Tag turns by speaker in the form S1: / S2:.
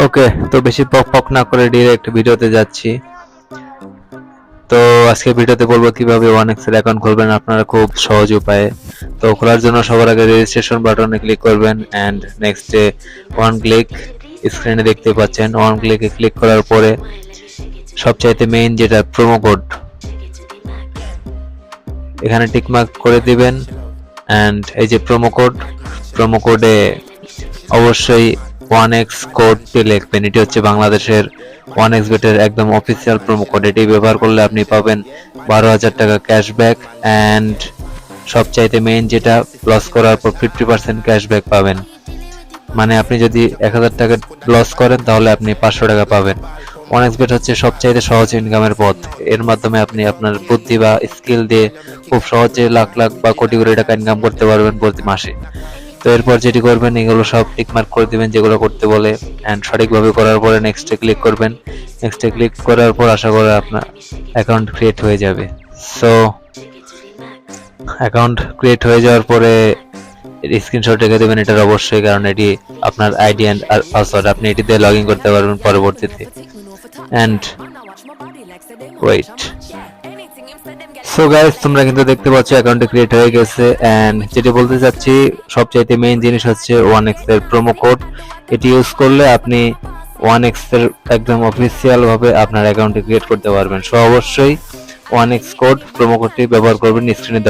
S1: ওকে, তো বেশি পক পক না করে ডিরেক্ট ভিডিওতে যাচ্ছি। তো আজকে ভিডিওতে বলবো কিভাবে ওয়ানএক্স এর অ্যাকাউন্ট খুলবেন আপনারা খুব সহজ উপায়ে। তো খোলার জন্য সবার আগে রেজিস্ট্রেশন বাটনে ক্লিক করবেন এন্ড নেক্সটে ওয়ান ক্লিক, স্ক্রিনে দেখতে পাচ্ছেন ওয়ান ক্লিকে ক্লিক করার পরে সবচাইতে মেইন যেটা প্রোমো কোড, এখানে টিকমার্ক করে দিবেন এন্ড এই যে প্রোমো কোডে অবশ্যই 1x কোডটি লিখবেন। এটি হচ্ছে বাংলাদেশের 1x বেটের একদম অফিসিয়াল প্রোমো কোড। এটি ব্যবহার করলে আপনি পাবেন 12,000 টাকা ক্যাশব্যাক এন্ড সবচাইতে মেইন যেটা লস করার পর 50% ক্যাশব্যাক পাবেন। মানে আপনি যদি 1000 টাকা লস করেন তাহলে আপনি 500 টাকা পাবেন। 1x বেট হচ্ছে সবচাইতে সহজ ইনকামের পথ। এর মাধ্যমে আপনি আপনার বুদ্ধি বা স্কিল দিয়ে খুব সহজে লাখ লাখ বা কোটি কোটি টাকা ইনকাম করতে পারবেন প্রতি মাসে। তো এরপর যেটি করবেন এগুলো সব টিকমার্ক করে দিবেন যেগুলো করতে বলে এন্ড সঠিকভাবে করার পরে নেক্সটে ক্লিক করবেন। নেক্সটে ক্লিক করার পর আশা করি আপনার অ্যাকাউন্ট ক্রিয়েট হয়ে যাবে। সো অ্যাকাউন্ট ক্রিয়েট হয়ে যাওয়ার পরে স্ক্রিনশট রেখে দেবেন এটার অবশ্যই, কারণ এটি আপনার আইডি এন্ড পাসওয়ার্ড। আপনি এটি দিয়ে লগ ইন করতে পারবেন পরবর্তীতে। এন্ড ওয়েট, সো গাইস তোমরা কিন্তু দেখতে পাচ্ছ অ্যাকাউন্টে ক্রিয়েট হয়ে গেছে এন্ড যেটা বলতে চাচ্ছি সবচাইতে মেইন জিনিস হচ্ছে 1x এর প্রোমো কোড। এটি ইউজ করলে আপনি 1x এর একদম অফিসিয়াল ভাবে আপনার অ্যাকাউন্টে ক্রিয়েট করতে পারবেন। সো অবশ্যই 1x কোড প্রোমো কোডটি ব্যবহার করবেন স্ক্রিনে